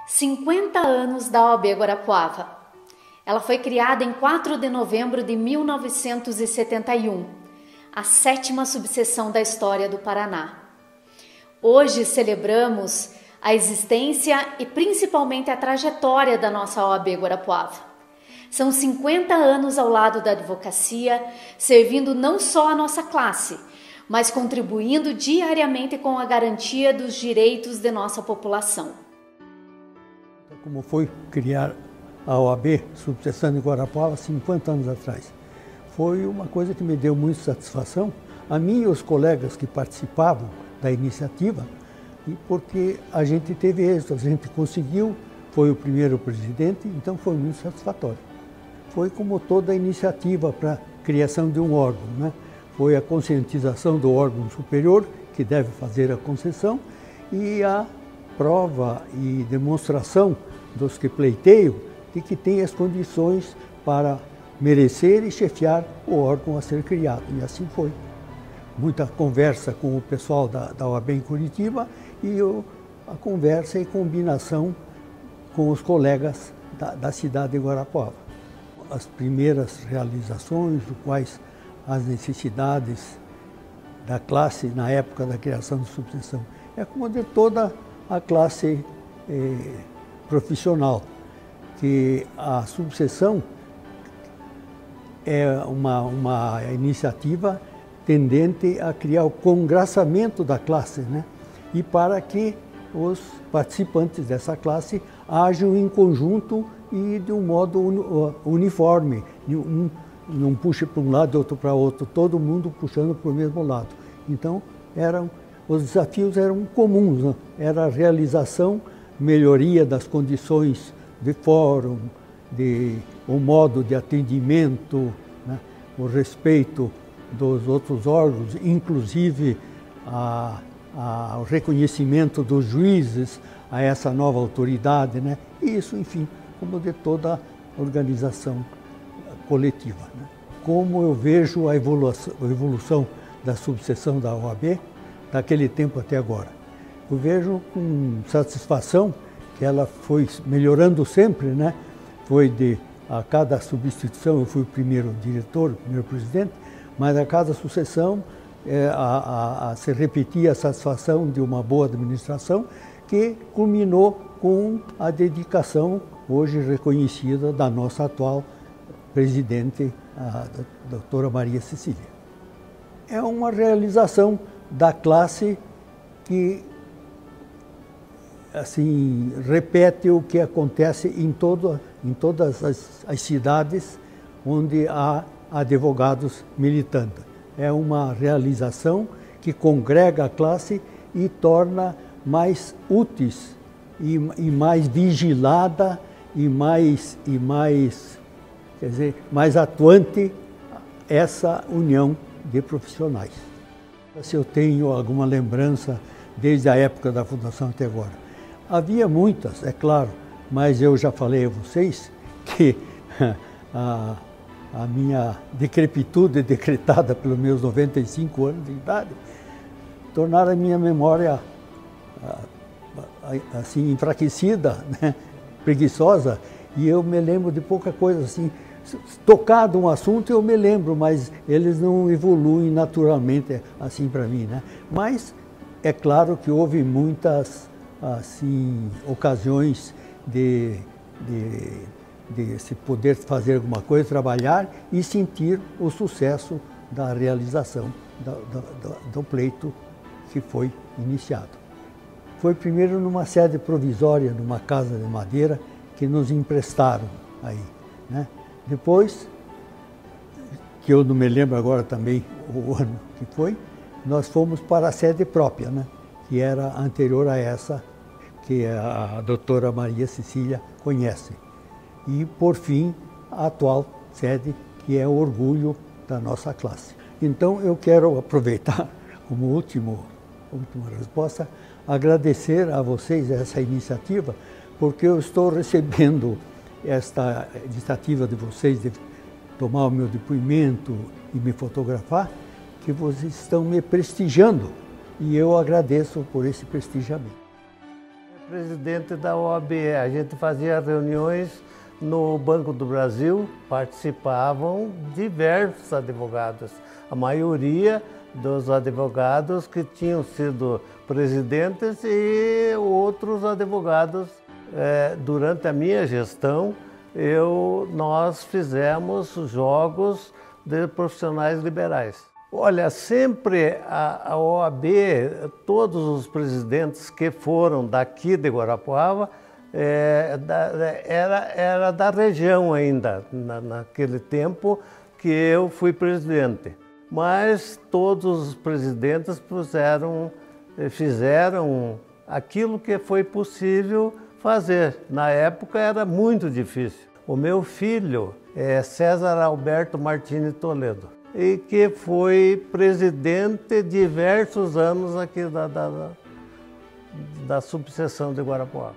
50 anos da OAB Guarapuava. Ela foi criada em 4 de novembro de 1971, a 7ª subseção da história do Paraná. Hoje celebramos a existência e principalmente a trajetória da nossa OAB Guarapuava. São 50 anos ao lado da advocacia, servindo não só a nossa classe, mas contribuindo diariamente com a garantia dos direitos de nossa população. Como foi criar a OAB, subseção de Guarapuava, 50 anos atrás. Foi uma coisa que me deu muita satisfação, a mim e os colegas que participavam da iniciativa, e porque a gente teve êxito, a gente conseguiu, foi o primeiro presidente, então foi muito satisfatório. Foi como toda a iniciativa para a criação de um órgão, né? Foi a conscientização do órgão superior, que deve fazer a concessão, e a prova e demonstração dos que pleiteiam de que tem as condições para merecer e chefiar o órgão a ser criado. E assim foi. Muita conversa com o pessoal da OAB em Curitiba e a conversa e combinação com os colegas da cidade de Guarapuava. As primeiras realizações, quais as necessidades da classe na época da criação da subseção. É como de toda a classe profissional, que a subseção é uma iniciativa tendente a criar o congraçamento da classe, né? E para que os participantes dessa classe ajam em conjunto e de um modo uniforme, não puxa para um lado e outro para outro, todo mundo puxando para o mesmo lado. Então, os desafios eram comuns, né? Era a realização, melhoria das condições de fórum, o modo de atendimento, né? O respeito dos outros órgãos, inclusive o reconhecimento dos juízes a essa nova autoridade, né? E isso, enfim, como de toda a organização coletiva, né? Como eu vejo a evolução da subseção da OAB daquele tempo até agora. Eu vejo com satisfação que ela foi melhorando sempre, né? A cada substituição, eu fui o primeiro diretor, o primeiro presidente, mas a cada sucessão se repetia a satisfação de uma boa administração que culminou com a dedicação hoje reconhecida da nossa atual presidente, a doutora Maria Cecília. É uma realização da classe que assim, repete o que acontece em todas as cidades onde há advogados militando. É uma realização que congrega a classe e torna mais úteis e mais vigilada e mais atuante essa união de profissionais. Se eu tenho alguma lembrança desde a época da fundação até agora. Havia muitas, é claro, mas eu já falei a vocês que a minha decrepitude decretada pelos meus 95 anos de idade tornaram a minha memória assim enfraquecida, né? Preguiçosa, e eu me lembro de pouca coisa assim. Tocado um assunto eu me lembro, mas eles não evoluem naturalmente assim para mim, né? Mas é claro que houve muitas assim ocasiões de se poder fazer alguma coisa, trabalhar e sentir o sucesso da realização do pleito que foi iniciado. Foi primeiro numa sede provisória, numa casa de madeira que nos emprestaram aí, né? Depois, que eu não me lembro agora também o ano que foi, nós fomos para a sede própria, né? Que era anterior a essa que a doutora Maria Cecília conhece. E, por fim, a atual sede, que é o orgulho da nossa classe. Então, eu quero aproveitar, como última resposta, agradecer a vocês essa iniciativa, porque eu estou recebendo esta iniciativa de vocês de tomar o meu depoimento e me fotografar, que vocês estão me prestigiando, e eu agradeço por esse prestigiamento. Presidente da OAB, a gente fazia reuniões no Banco do Brasil, participavam diversos advogados. A maioria dos advogados que tinham sido presidentes e outros advogados. Durante a minha gestão, nós fizemos jogos de profissionais liberais. Olha, sempre a OAB, todos os presidentes que foram daqui de Guarapuava, era da região ainda, naquele tempo que eu fui presidente. Mas todos os presidentes fizeram aquilo que foi possível fazer. Na época era muito difícil. O meu filho é César Alberto Martini Toledo, e que foi presidente diversos anos aqui da subseção de Guarapuava.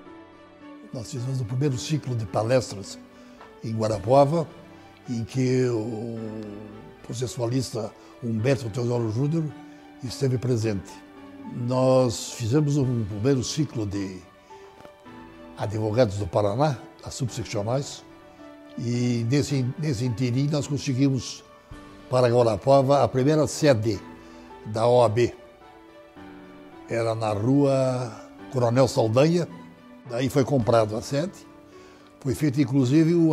Nós fizemos o primeiro ciclo de palestras em Guarapuava, em que o processualista Humberto Teodoro Júnior esteve presente. Nós fizemos um primeiro ciclo de advogados do Paraná, as subseccionais, e nesse interim nós conseguimos para Guarapuava a primeira sede da OAB. Era na rua Coronel Saldanha, daí foi comprado a sede. Foi feito inclusive um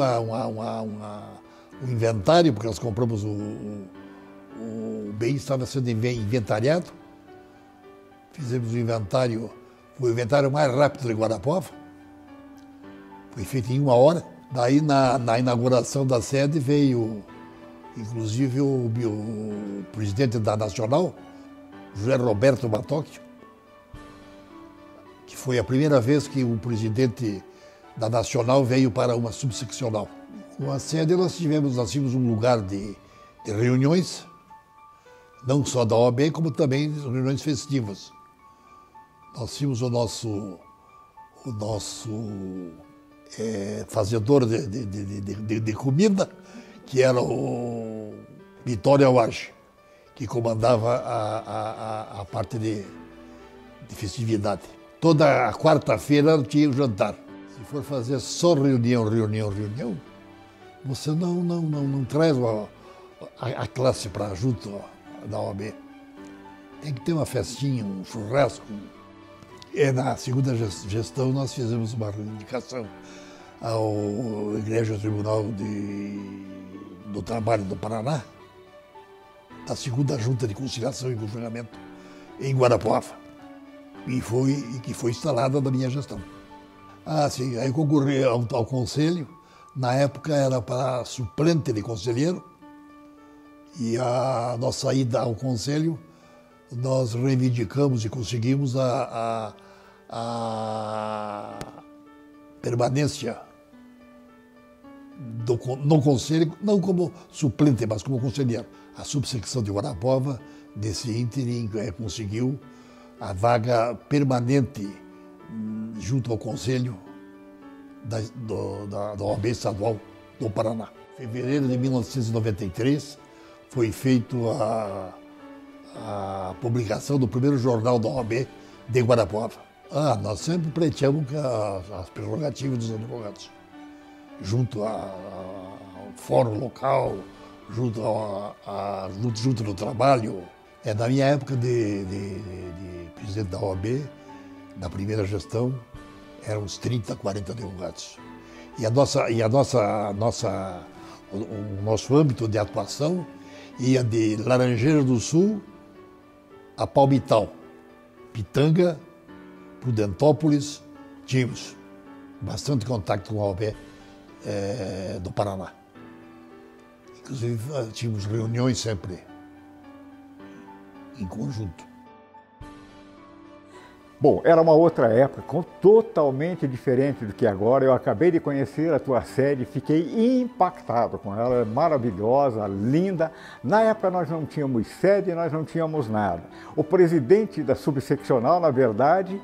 inventário, porque nós compramos o bem estava sendo inventariado. Fizemos o inventário, foi o inventário mais rápido de Guarapuava. Foi feito em 1 hora. Daí na inauguração da sede veio inclusive o presidente da Nacional, José Roberto Batocchio, que foi a primeira vez que o presidente da Nacional veio para uma subseccional. Com a sede nós tínhamos um lugar de reuniões, não só da OAB, como também reuniões festivas. Nós tínhamos o nosso fazedor de comida, que era o Vitório Awage, que comandava a parte de festividade. Toda a quarta-feira tinha o jantar. Se for fazer só reunião, você não traz a classe para junto da OAB. Tem que ter uma festinha, um churrasco. E na segunda gestão nós fizemos uma reivindicação ao Igreja Tribunal do Trabalho do Paraná, da segunda Junta de Conciliação e Julgamento em Guarapuava, e que foi instalada na minha gestão. Sim, aí concorri ao conselho. Na época era para suplente de conselheiro, e a nossa ida ao conselho nós reivindicamos e conseguimos a permanência no conselho, não como suplente, mas como conselheiro. A subsecção de Guarapuava, nesse ínterim, conseguiu a vaga permanente junto ao conselho da OAB estadual do Paraná. Em fevereiro de 1993 foi feita a publicação do primeiro jornal da OAB de Guarapuava. Nós sempre pleiteamos as prerrogativas dos advogados, junto ao fórum local, junto no trabalho. Na minha época de presidente da OAB, na primeira gestão, eram uns 30, 40 advogados. E o nosso âmbito de atuação ia de Laranjeiras do Sul a Palmital, Pitanga, Prudentópolis. Tínhamos bastante contato com a OAB do Paraná. Inclusive, tínhamos reuniões sempre em conjunto. Bom, era uma outra época, totalmente diferente do que agora. Eu acabei de conhecer a tua sede, fiquei impactado com ela, maravilhosa, linda. Na época nós não tínhamos sede, nós não tínhamos nada. O presidente da subseccional, na verdade,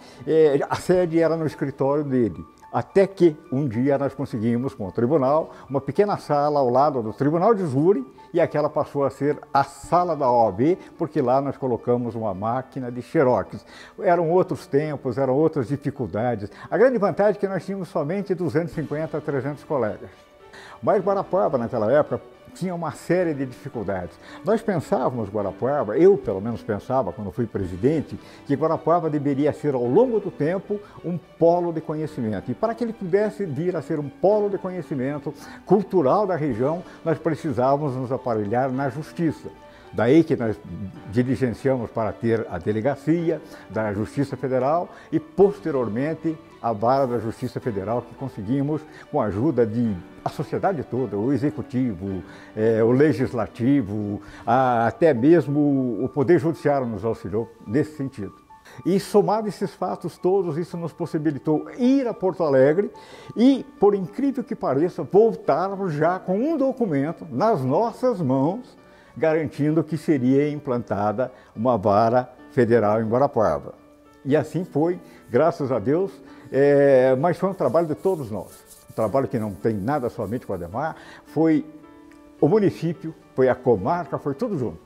a sede era no escritório dele. Até que um dia nós conseguimos, com o tribunal, uma pequena sala ao lado do tribunal de júri, e aquela passou a ser a sala da OAB, porque lá nós colocamos uma máquina de xerox. Eram outros tempos, eram outras dificuldades. A grande vantagem é que nós tínhamos somente 250 a 300 colegas. Mas Guarapuava, naquela época, tinha uma série de dificuldades. Nós pensávamos, Guarapuava, eu pelo menos pensava quando fui presidente, que Guarapuava deveria ser ao longo do tempo um polo de conhecimento. E para que ele pudesse vir a ser um polo de conhecimento cultural da região, nós precisávamos nos aparelhar na justiça. Daí que nós diligenciamos para ter a delegacia da Justiça Federal e, posteriormente, a vara da Justiça Federal, que conseguimos, com a ajuda da sociedade toda, o Executivo, o Legislativo, até mesmo o Poder Judiciário nos auxiliou nesse sentido. E, somado esses fatos todos, isso nos possibilitou ir a Porto Alegre e, por incrível que pareça, voltarmos já com um documento nas nossas mãos, garantindo que seria implantada uma vara federal em Guarapuava. E assim foi, graças a Deus, mas foi um trabalho de todos nós. Um trabalho que não tem nada somente com a Ademar, foi o município, foi a comarca, foi tudo junto.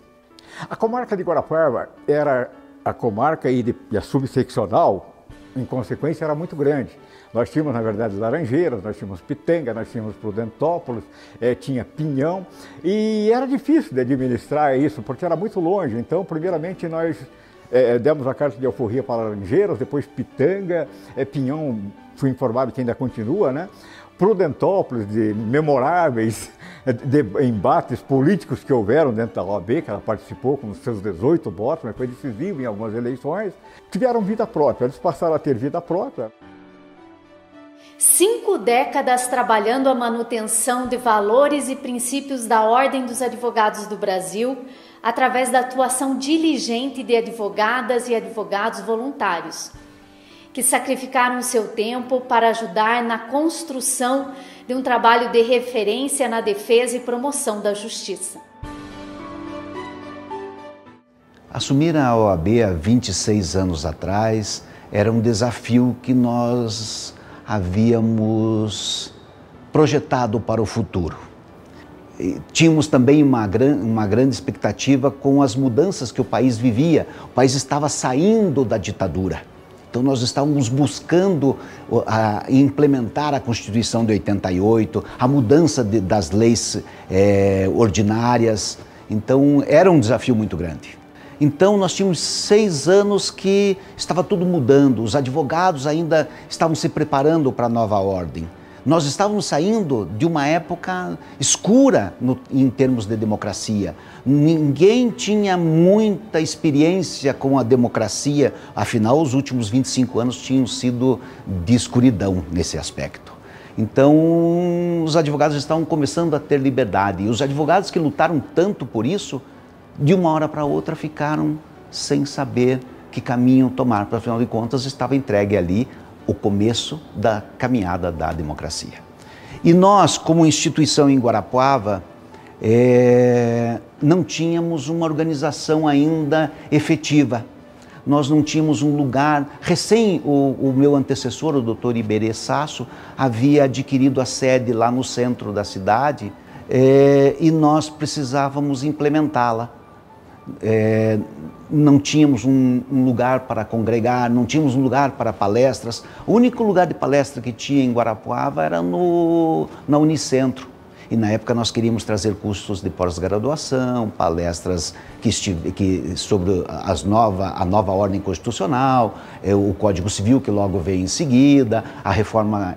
A comarca de Guarapuava era a comarca e a subseccional, em consequência, era muito grande. Nós tínhamos, na verdade, Laranjeiras, nós tínhamos Pitanga, nós tínhamos Prudentópolis, tinha Pinhão, e era difícil de administrar isso, porque era muito longe. Então, primeiramente, nós demos a carta de alforria para Laranjeiras, depois Pitanga, Pinhão, fui informado que ainda continua, né? Prudentópolis, de memoráveis embates políticos que houveram dentro da OAB, que ela participou com os seus 18 votos, mas foi decisivo em algumas eleições, tiveram vida própria, eles passaram a ter vida própria. 5 décadas trabalhando a manutenção de valores e princípios da Ordem dos Advogados do Brasil, através da atuação diligente de advogadas e advogados voluntários, que sacrificaram seu tempo para ajudar na construção de um trabalho de referência na defesa e promoção da justiça. Assumir a OAB há 26 anos atrás era um desafio que nós havíamos projetado para o futuro. Tínhamos também uma grande expectativa com as mudanças que o país vivia. O país estava saindo da ditadura. Então nós estávamos buscando implementar a Constituição de 88, a mudança das leis ordinárias. Então era um desafio muito grande. Então nós tínhamos 6 anos que estava tudo mudando, os advogados ainda estavam se preparando para a nova ordem. Nós estávamos saindo de uma época escura em termos de democracia. Ninguém tinha muita experiência com a democracia, afinal os últimos 25 anos tinham sido de escuridão nesse aspecto. Então os advogados estavam começando a ter liberdade e os advogados que lutaram tanto por isso, de uma hora para outra ficaram sem saber que caminho tomar, porque afinal de contas estava entregue ali o começo da caminhada da democracia. E nós, como instituição em Guarapuava, não tínhamos uma organização ainda efetiva. Nós não tínhamos um lugar. Recém o meu antecessor, o Dr. Iberê Sasso, havia adquirido a sede lá no centro da cidade e nós precisávamos implementá-la. Não tínhamos um lugar para congregar, não tínhamos um lugar para palestras. O único lugar de palestra que tinha em Guarapuava era na Unicentro. E na época nós queríamos trazer cursos de pós-graduação, palestras sobre a nova ordem constitucional, o Código Civil que logo veio em seguida, a reforma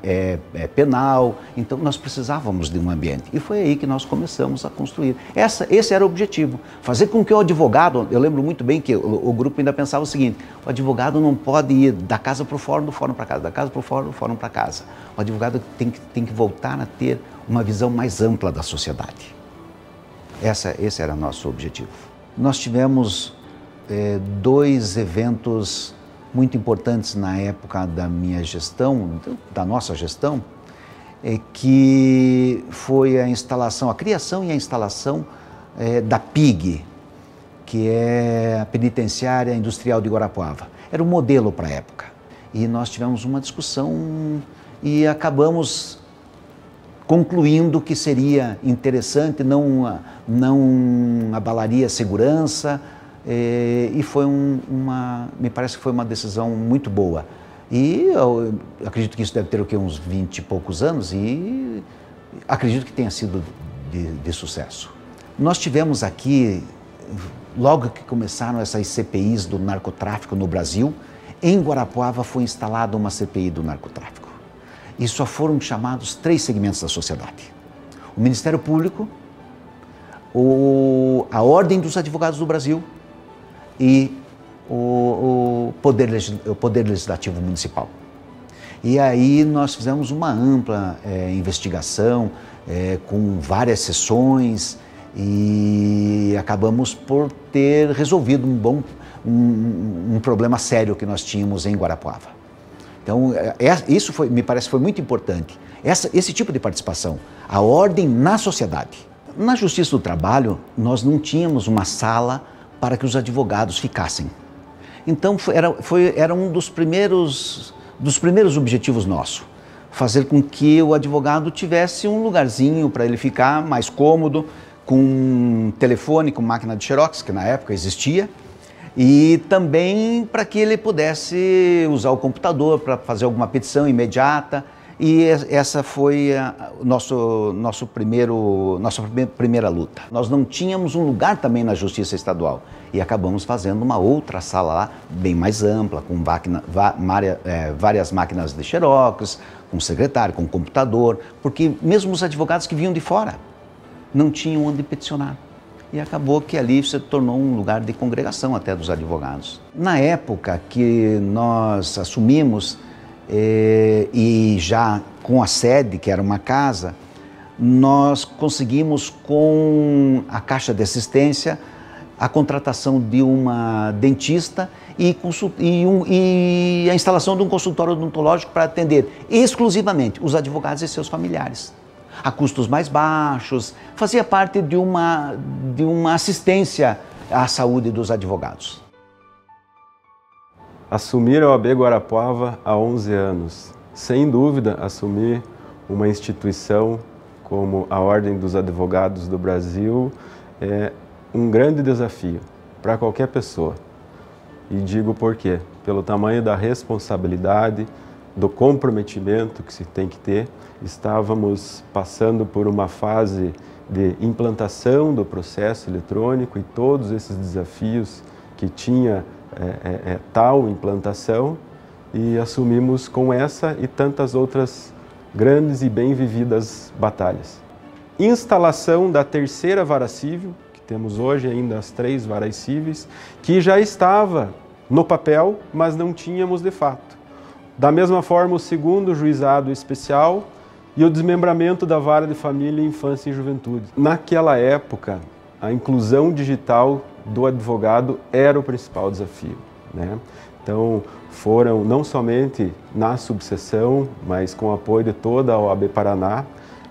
penal. Então nós precisávamos de um ambiente. E foi aí que nós começamos a construir. Esse era o objetivo, fazer com que o advogado, eu lembro muito bem que o grupo ainda pensava o seguinte: o advogado não pode ir da casa para o fórum, do fórum para casa, da casa para o fórum, do fórum para casa. O advogado tem que voltar a ter uma visão mais ampla da sociedade. Esse era o nosso objetivo. Nós tivemos 2 eventos muito importantes na época da minha gestão, da nossa gestão, que foi a criação e a instalação da PIG, que é a Penitenciária Industrial de Guarapuava. Era um modelo para a época. E nós tivemos uma discussão e acabamos concluindo que seria interessante, não abalaria a segurança, e foi me parece que foi uma decisão muito boa. E eu acredito que isso deve ter o quê? Uns 20 e poucos anos, e acredito que tenha sido de sucesso. Nós tivemos aqui, logo que começaram essas CPIs do narcotráfico no Brasil, em Guarapuava foi instalada uma CPI do narcotráfico. E só foram chamados 3 segmentos da sociedade: o Ministério Público, a Ordem dos Advogados do Brasil e o Poder Legislativo Municipal. E aí nós fizemos uma ampla investigação, com várias sessões, e acabamos por ter resolvido um problema sério que nós tínhamos em Guarapuava. Então, isso me parece que foi muito importante, esse tipo de participação, a ordem na sociedade. Na Justiça do Trabalho, nós não tínhamos uma sala para que os advogados ficassem. Então, era um dos primeiros objetivos nossos, fazer com que o advogado tivesse um lugarzinho para ele ficar mais cômodo, com telefone, com máquina de xerox, que na época existia, e também para que ele pudesse usar o computador para fazer alguma petição imediata. E essa foi nossa primeira luta. Nós não tínhamos um lugar também na Justiça Estadual e acabamos fazendo uma outra sala lá, bem mais ampla, com várias máquinas de xerox, com secretário, com computador, porque mesmo os advogados que vinham de fora não tinham onde peticionar. E acabou que ali se tornou um lugar de congregação até dos advogados. Na época que nós assumimos, e já com a sede, que era uma casa, nós conseguimos, com a Caixa de Assistência, a contratação de uma dentista e a instalação de um consultório odontológico para atender exclusivamente os advogados e seus familiares, a custos mais baixos. Fazia parte de uma assistência à saúde dos advogados. Assumir a OAB Guarapuava há 11 anos. Sem dúvida, assumir uma instituição como a Ordem dos Advogados do Brasil é um grande desafio para qualquer pessoa. E digo por quê? Pelo tamanho da responsabilidade, do comprometimento que se tem que ter. Estávamos passando por uma fase de implantação do processo eletrônico e todos esses desafios que tinha tal implantação, e assumimos com essa e tantas outras grandes e bem vividas batalhas. Instalação da 3ª Vara Cível, que temos hoje ainda as 3 varas cíveis, que já estava no papel, mas não tínhamos de fato. Da mesma forma, o 2º Juizado Especial e o desmembramento da Vara de Família, Infância e Juventude. Naquela época, a inclusão digital do advogado era o principal desafio, né? Então, foram não somente na subseção, mas com o apoio de toda a OAB Paraná.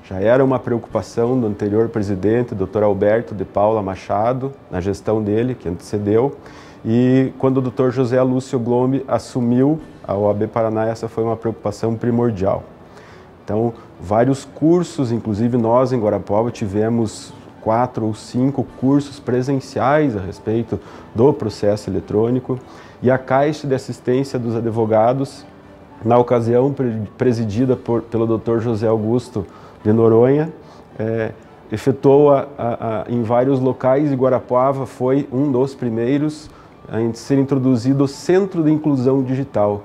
Já era uma preocupação do anterior presidente, Dr. Alberto de Paula Machado, na gestão dele, que antecedeu. E quando o Dr. José Lúcio Glombe assumiu a OAB Paraná, essa foi uma preocupação primordial. Então, vários cursos, inclusive nós em Guarapuava tivemos 4 ou 5 cursos presenciais a respeito do processo eletrônico, e a Caixa de Assistência dos Advogados, na ocasião presidida pelo Dr. José Augusto de Noronha, efetuou em vários locais de Guarapuava, foi um dos primeiros a ser introduzido o Centro de Inclusão Digital.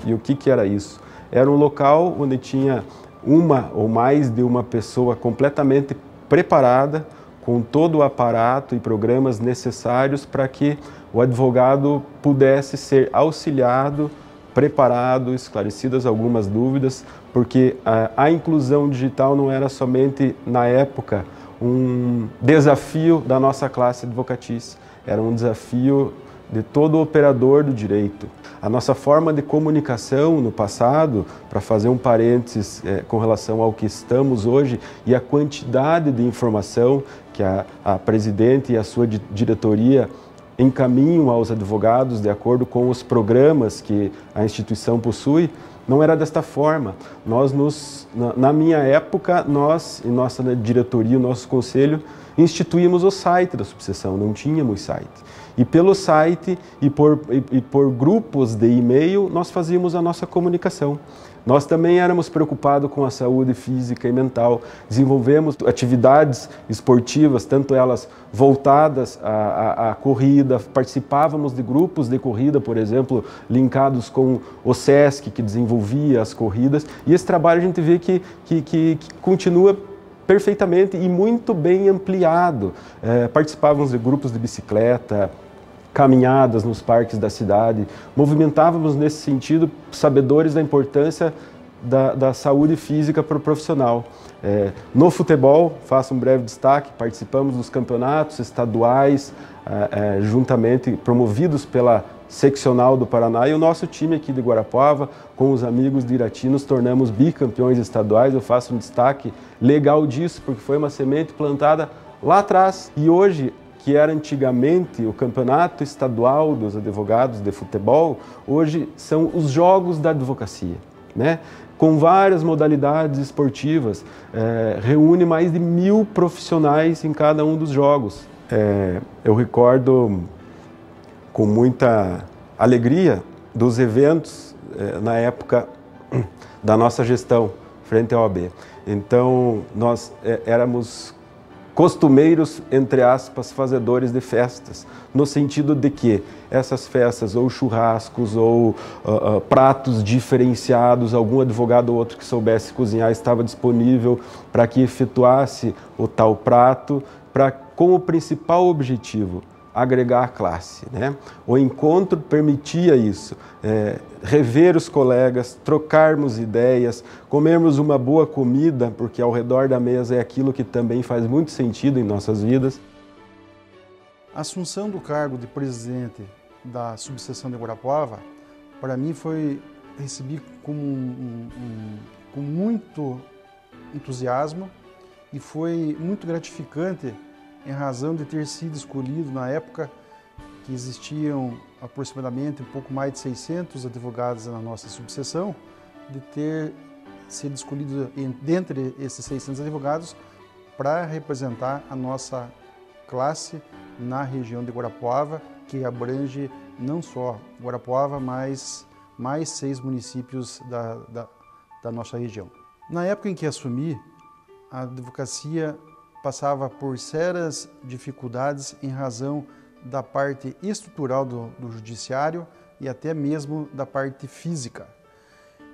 E o que era isso? Era um local onde tinha uma ou mais de uma pessoa completamente preparada, com todo o aparato e programas necessários para que o advogado pudesse ser auxiliado, preparado, esclarecidas algumas dúvidas, porque a inclusão digital não era somente, na época, um desafio da nossa classe advocatícia, era um desafio de todo operador do direito. A nossa forma de comunicação no passado, para fazer um parênteses com relação ao que estamos hoje, e a quantidade de informação que a presidente e a sua diretoria encaminham aos advogados de acordo com os programas que a instituição possui, Não era desta forma. Na minha época, nós, em nossa diretoria, o nosso conselho, instituímos o site da subseção, não tínhamos site. E pelo site e por grupos de e-mail, nós fazíamos a nossa comunicação. Nós também éramos preocupados com a saúde física e mental, desenvolvemos atividades esportivas, tanto elas voltadas à corrida, participávamos de grupos de corrida, por exemplo, linkados com o SESC, que desenvolvia as corridas, e esse trabalho a gente vê que continua perfeitamente e muito bem ampliado. Participávamos de grupos de bicicleta, caminhadas nos parques da cidade, movimentávamos nesse sentido, sabedores da importância da saúde física para o profissional. No futebol, faço um breve destaque, participamos dos campeonatos estaduais, juntamente promovidos pela seccional do Paraná, e o nosso time aqui de Guarapuava, com os amigos de Irati, nos tornamos bicampeões estaduais. Eu faço um destaque legal disso, porque foi uma semente plantada lá atrás, e hoje, que era antigamente o campeonato estadual dos advogados de futebol, hoje são os jogos da advocacia, né? Com várias modalidades esportivas, reúne mais de 1000 profissionais em cada um dos jogos. Eu recordo com muita alegria dos eventos na época da nossa gestão frente à OAB. Então, nós éramos costumeiros, entre aspas, fazedores de festas, no sentido de que essas festas, ou churrascos, ou pratos diferenciados, algum advogado ou outro que soubesse cozinhar estava disponível para que efetuasse o tal prato, com o principal objetivo, agregar a classe, né? O encontro permitia isso, rever os colegas, trocarmos ideias, comermos uma boa comida, porque ao redor da mesa é aquilo que também faz muito sentido em nossas vidas. A assunção do cargo de presidente da subseção de Guarapuava, para mim recebi com muito entusiasmo, e foi muito gratificante em razão de ter sido escolhido na época que existiam aproximadamente um pouco mais de 600 advogados na nossa subseção, de ter sido escolhido dentre esses 600 advogados para representar a nossa classe na região de Guarapuava, que abrange não só Guarapuava, mas mais 6 municípios da nossa região. Na época em que assumi, a advocacia passava por sérias dificuldades em razão da parte estrutural do judiciário e até mesmo da parte física.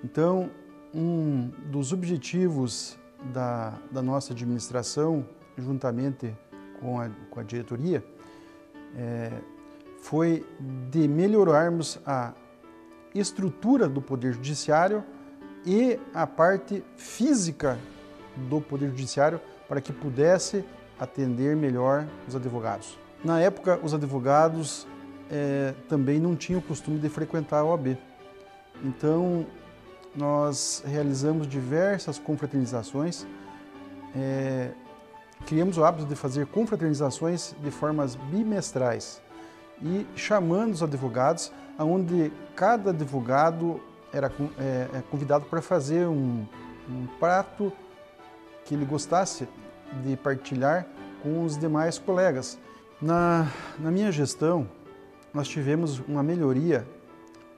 Então, um dos objetivos da nossa administração, juntamente com a diretoria, foi de melhorarmos a estrutura do Poder Judiciário e a parte física do Poder Judiciário, para que pudesse atender melhor os advogados. Na época, os advogados também não tinham o costume de frequentar a OAB. Então, nós realizamos diversas confraternizações, criamos o hábito de fazer confraternizações de formas bimestrais e chamando os advogados, onde cada advogado era convidado para fazer um prato que ele gostasse de partilhar com os demais colegas. Na minha gestão, nós tivemos uma melhoria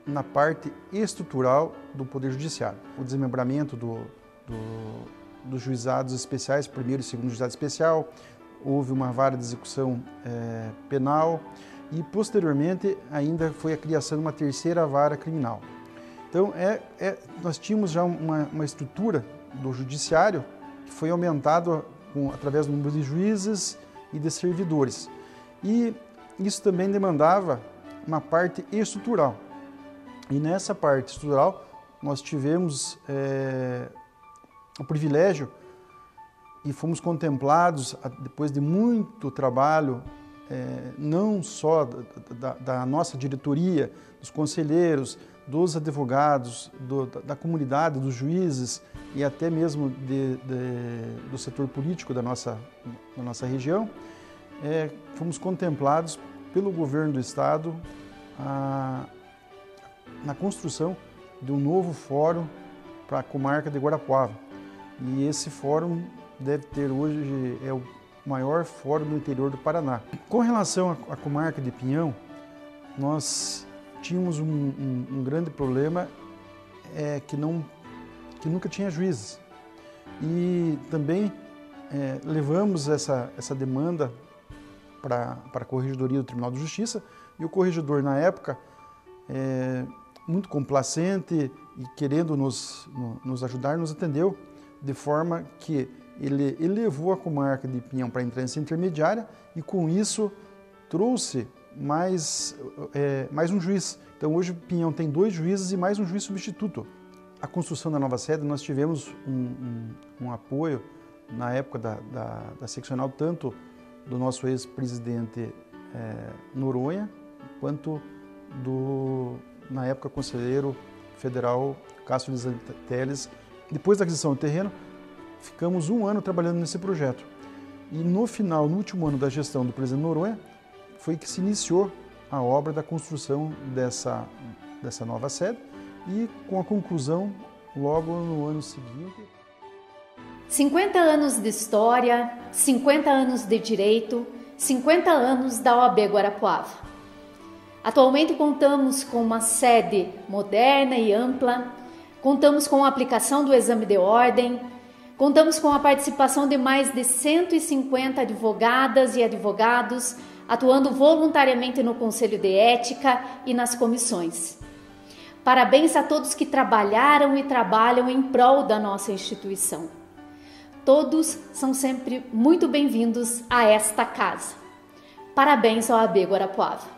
na parte estrutural do Poder Judiciário. O desmembramento dos juizados especiais, primeiro e segundo juizado especial, houve uma vara de execução penal e, posteriormente, ainda foi a criação de uma terceira vara criminal. Então, nós tínhamos já uma estrutura do judiciário que foi aumentado através do número de juízes e de servidores. E isso também demandava uma parte estrutural. E nessa parte estrutural, nós tivemos o privilégio e fomos contemplados, depois de muito trabalho, não só da nossa diretoria, dos conselheiros, dos advogados, da comunidade, dos juízes e até mesmo do setor político da nossa região, fomos contemplados pelo governo do estado na construção de um novo fórum para a comarca de Guarapuava. E esse fórum deve ter hoje, é o maior fórum do interior do Paraná. Com relação à comarca de Pinhão, nós tínhamos um grande problema, que nunca tinha juízes. E também levamos essa demanda para a Corregedoria do Tribunal de Justiça, e o corregedor, na época, muito complacente e querendo nos ajudar, nos atendeu, de forma que ele elevou a comarca de Pinhão para a instância intermediária e, com isso, trouxe mais um juiz. Então, hoje, Pinhão tem 2 juízes e mais um juiz substituto. A construção da nova sede, nós tivemos um apoio, na época da seccional, tanto do nosso ex-presidente Noronha, quanto na época, conselheiro federal Cássio Teles. Depois da aquisição do terreno, ficamos 1 ano trabalhando nesse projeto. E no último ano da gestão do presidente Noronha, foi que se iniciou a obra da construção dessa nova sede, e com a conclusão logo no ano seguinte. 50 anos de história, 50 anos de direito, 50 anos da OAB Guarapuava. Atualmente contamos com uma sede moderna e ampla, contamos com a aplicação do exame de ordem, contamos com a participação de mais de 150 advogadas e advogados, atuando voluntariamente no Conselho de Ética e nas comissões. Parabéns a todos que trabalharam e trabalham em prol da nossa instituição. Todos são sempre muito bem-vindos a esta casa. Parabéns ao OAB Guarapuava.